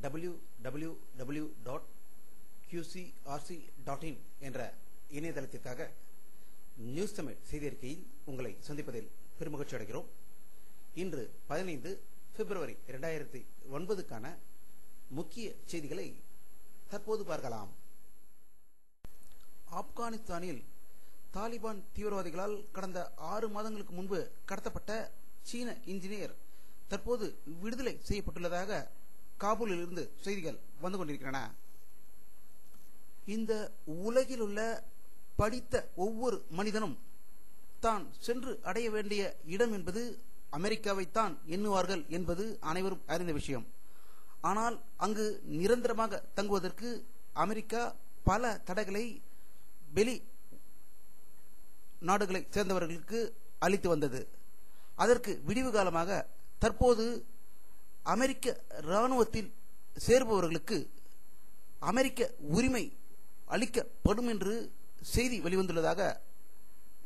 www.qcrc.in என்ற இணையதளத்திற்காக news Tamil செய்தி அறிக்கையில் உங்களை சந்திப்பதில் பெருமகிழ்ச்சி அடைகிறோம். இன்று 15 பிப்ரவரி 2009க்கான முக்கிய செய்திகளை தற்போது பார்க்கலாம். ஆப்கானிஸ்தானில் தாலிபான் தீவிரவாதிகளால் கடந்த 6 மாதங்களுக்கு முன்பு கடத்தப்பட்ட சீன இன்ஜினியர் தற்போது விடுதலை செய்யப்பட்டுள்ளதாக காபூலில் இருந்து செய்திகள் வந்து கொண்டிருக்கின்றன. இந்த உலகில் உள்ள படித்த ஒவ்வொரு மனிதனும் தான் சென்று அடைய வேண்டிய இடம் என்பது அமெரிக்காவைத்தான் எண்ணுவார்கள் என்பது அனைவரும் அறிந்த விஷயம். ஆனால் அங்கு நிரந்தரமாக தங்குவதற்கு அமெரிக்கா பல தடைகளை வெளி நாடுகளை சேர்ந்தவர்களுக்கு அளித்து வந்தது. அதற்கு விடிவு காலமாக தற்போது அமெரிக்க இராணுவத்தில் சேர்பவர்களுக்கு அமெரிக்க உரிமை அளிக்கப்படும் என்று செய்தி வெளிவந்துள்ளதாக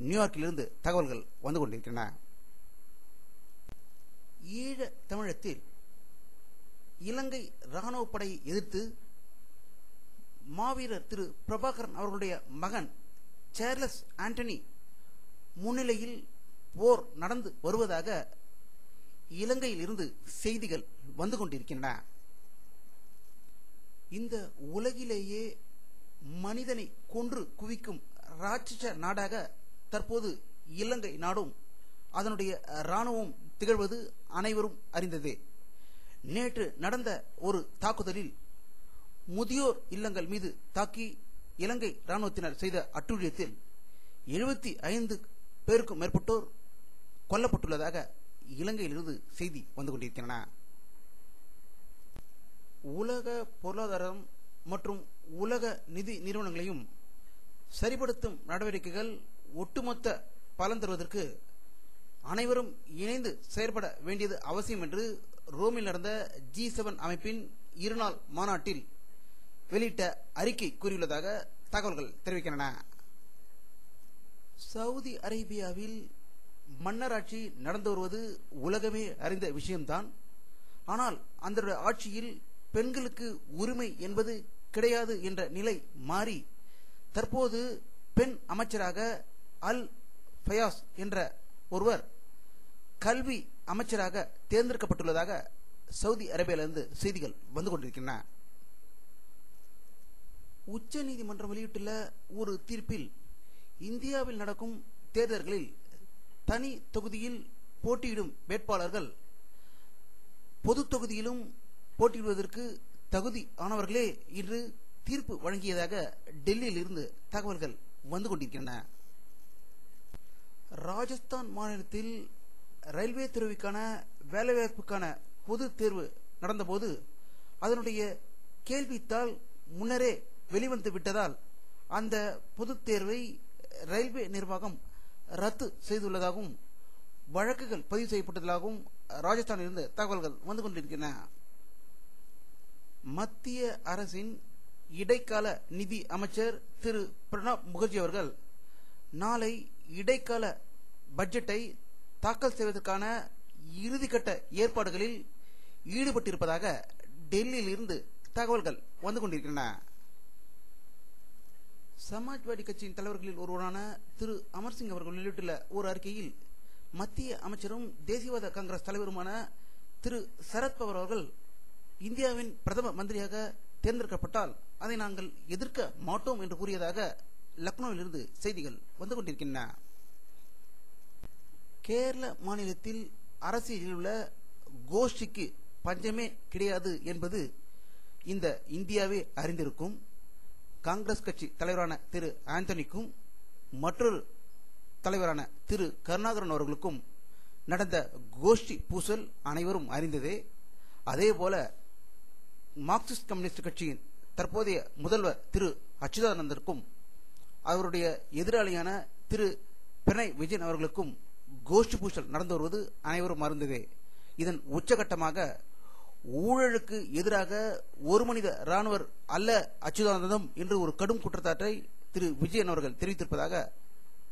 நியூயார்க்கிலிருந்து தகவல்கள் வந்து கொண்டிருக்கின்றன. ஈழ தமிழத்தில் இலங்கை இராணுவ படையை எதிர்த்து மாவீரர் திரு பிரபாகரன் அவர்களுடைய மகன் சார்லஸ் ஆண்டனி முன்னிலையில் போர் நடந்து வருவதாக இலங்கையில் இருந்து செய்திகள் வந்து கொண்டிருக்கின்றன. இந்த உலகிலேயே மனிதனை கொன்று குவிக்கும் ராட்சச நாடாக தற்போது இலங்கை நாடும் அதனுடைய இராணுவம் திகழ்வது அனைவரும் அறிந்ததே. நேற்று நடந்த ஒரு தாக்குதலில் முதியோர் இல்லங்கள் மீது தாக்கி இலங்கை இராணுவத்தினர் செய்த அட்டூழியத்தில் 75 பேருக்கும் மேற்பட்டோர் கொல்லப்பட்டுள்ளதாக இலங்கையிலிருந்து செய்தி வந்து கொண்டிருக்கின்றன. உலக பொருளாதாரம் மற்றும் உலக நிதி நிறுவனங்களையும் சரிபடுத்தும் நடவடிக்கைகள் ஒட்டுமொத்த பலன் தருவதற்கு அனைவரும் இணைந்து செயற்பட வேண்டியது அவசியம் என்று ரோமில் நடந்த G7 அமைப்பின் இருநாள் மாநாட்டில் வெளியிட்ட அறிக்கை கூறியுள்ளதாக தகவல்கள் தெரிவிக்கின்றன. சவுதி அரேபியாவில் மன்னராட்சி நடந்து வருவது உலகமே அறிந்த விஷயம்தான். ஆனால் அந்த ஆட்சியில் பெண்களுக்கு உரிமை என்பது கிடையாது என்ற நிலை மாறி தற்போது பெண் அமைச்சராக அல் ஃபயாஸ் என்ற ஒருவர் கல்வி அமைச்சராக தேர்ந்தெடுக்கப்பட்டுள்ளதாக சவுதி அரேபியாவிலிருந்து செய்திகள் வந்து கொண்டிருக்கின்றன. உச்ச நீதிமன்றம் வெளியிட்டுள்ள ஒரு தீர்ப்பில் இந்தியாவில் நடக்கும் தேர்தல்களில் தனி தொகுதியில் போட்டியிடும் வேட்பாளர்கள் பொது தொகுதியிலும் போட்டியிடுவதற்கு தகுதி ஆனவர்களே இன்று தீர்ப்பு வழங்கியதாக டெல்லியில் இருந்து தகவல்கள் வந்து கொண்டிருக்கின்றன. ராஜஸ்தான் மாநிலத்தில் ரயில்வே துறைக்கான வேலைவாய்ப்புக்கான பொது தேர்வு நடந்தபோது அதனுடைய கேள்வித்தாள் முன்னரே வெளிவந்து விட்டதால் அந்த பொது தேர்வை ரயில்வே நிர்வாகம் ரத்து செய்துள்ளதாகவும் வழக்குகள் பதிவு செய்யப்பட்டதாகவும் ராஜஸ்தானில் இருந்து தகவல்கள் வந்து கொண்டிருக்கின்றன. மத்திய அரசின் இடைக்கால நிதி அமைச்சர் திரு பிரணாப் முகர்ஜி அவர்கள் நாளை இடைக்கால பட்ஜெட்டை தாக்கல் செய்வதற்கான இறுதிக்கட்ட ஏற்பாடுகளில் ஈடுபட்டிருப்பதாக டெல்லியில் இருந்து தகவல்கள் வந்து கொண்டிருக்கின்றன. சமாஜ்வாடி கட்சியின் தலைவர்களில் ஒருவரான திரு அமர்சிங் அவர்கள் வெளியிட்டுள்ள ஒரு அறிக்கையில் மத்திய அமைச்சரும் தேசியவாத காங்கிரஸ் தலைவருமான திரு சரத்பவார் அவர்கள் இந்தியாவின் பிரதம மந்திரியாக தேர்ந்தெடுக்கப்பட்டால் அதை நாங்கள் எதிர்க்க மாட்டோம் என்று கூறியதாக லக்னோவில் இருந்து செய்திகள் வந்து கொண்டிருக்கின்றன. கேரள மாநிலத்தில் அரசியலில் உள்ள கோஷ்டிக்கு பஞ்சமே கிடையாது என்பது இந்த இந்தியாவே அறிந்திருக்கும். காங்கிரஸ் கட்சி தலைவரான திரு ஆந்தனிக்கும் மற்றொரு தலைவரான திரு கருணாகரன் அவர்களுக்கும் நடந்த கோஷ்டி பூசல் அனைவரும் அறிந்ததே. அதேபோல மார்க்சிஸ்ட் கம்யூனிஸ்ட் கட்சியின் தற்போதைய முதல்வர் திரு அச்சுதானந்தருக்கும் அவருடைய எதிராளியான திரு பினராயி விஜயன் அவர்களுக்கும் கோஷ்டி பூசல் நடந்து வருவது அனைவரும் அறிந்ததே. இதன் உச்சகட்டமாக ஊழலுக்கு எதிராக ஒரு மனித இராணுவர் அல்ல அச்சுதானந்தம் என்று ஒரு கடும் குற்றச்சாட்டை திரு விஜயன் அவர்கள் தெரிவித்திருப்பதாக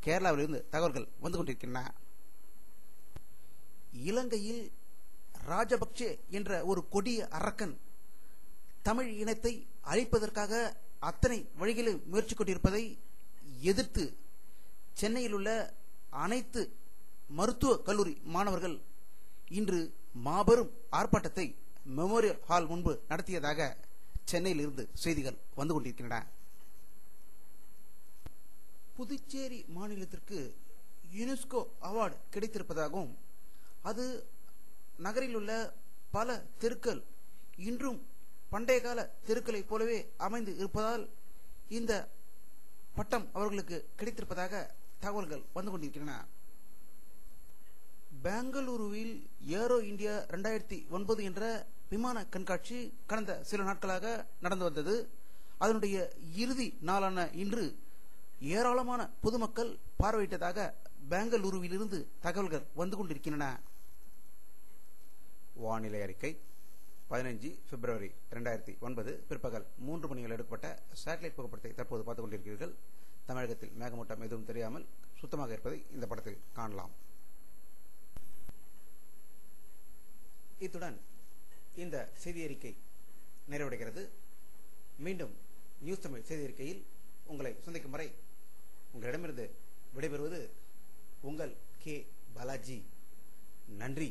கேரளாவிலிருந்து தகவல்கள் வந்து கொண்டிருக்கின்றன. இலங்கையில் ராஜபக்சே என்ற ஒரு கொடிய அரக்கன் தமிழ் இனத்தை அழிப்பதற்காக அத்தனை வழிகளில் முயற்சி கொண்டிருப்பதை எதிர்த்து சென்னையில் உள்ள அனைத்து மருத்துவ கல்லூரி மாணவர்கள் இன்று மாபெரும் ஆர்ப்பாட்டத்தை மெமோரியல் ஹால் முன்பு நடத்தியதாக சென்னையில் இருந்து செய்திகள் வந்து கொண்டிருக்கின்றன. புதுச்சேரி மாநிலத்திற்கு யுனெஸ்கோ அவார்டு கிடைத்திருப்பதாகவும் அது நகரில் உள்ள பல தெருக்கள் இன்றும் பண்டைய கால தெருக்களைப் போலவே அமைந்து இருப்பதால் இந்த பட்டம் அவர்களுக்கு கிடைத்திருப்பதாக தகவல்கள் வந்து கொண்டிருக்கின்றன. பெங்களூருவில் ஏரோ இந்தியா 2009 என்ற விமான கண்காட்சி கடந்த சில நாட்களாக நடந்து வந்தது. அதனுடைய இறுதி நாளான இன்று ஏராளமான பொதுமக்கள் பார்வையிட்டதாக பெங்களூருவிலிருந்து தகவல்கள் வந்து கொண்டிருக்கின்றன. வானிலை அறிக்கை 15 பிப்ரவரி 2009 பிற்பகல் 3 மணிகள் எடுக்கப்பட்ட சேட்டலைட் புகைப்படத்தை தற்போது பார்த்துக் கொண்டிருக்கிறீர்கள். தமிழகத்தில் மேகமூட்டம் எதுவும் தெரியாமல் சுத்தமாக இருப்பதை இந்த படத்தில் காணலாம். இத்துடன் இந்த செய்தி அறிக்கை நிறைவடைகிறது. மீண்டும் நியூஸ் தமிழ் செய்தி அறிக்கையில் உங்களை சந்திக்கும் வரை உங்களிடமிருந்து விடைபெறுவது உங்கள் கே பாலாஜி. நன்றி.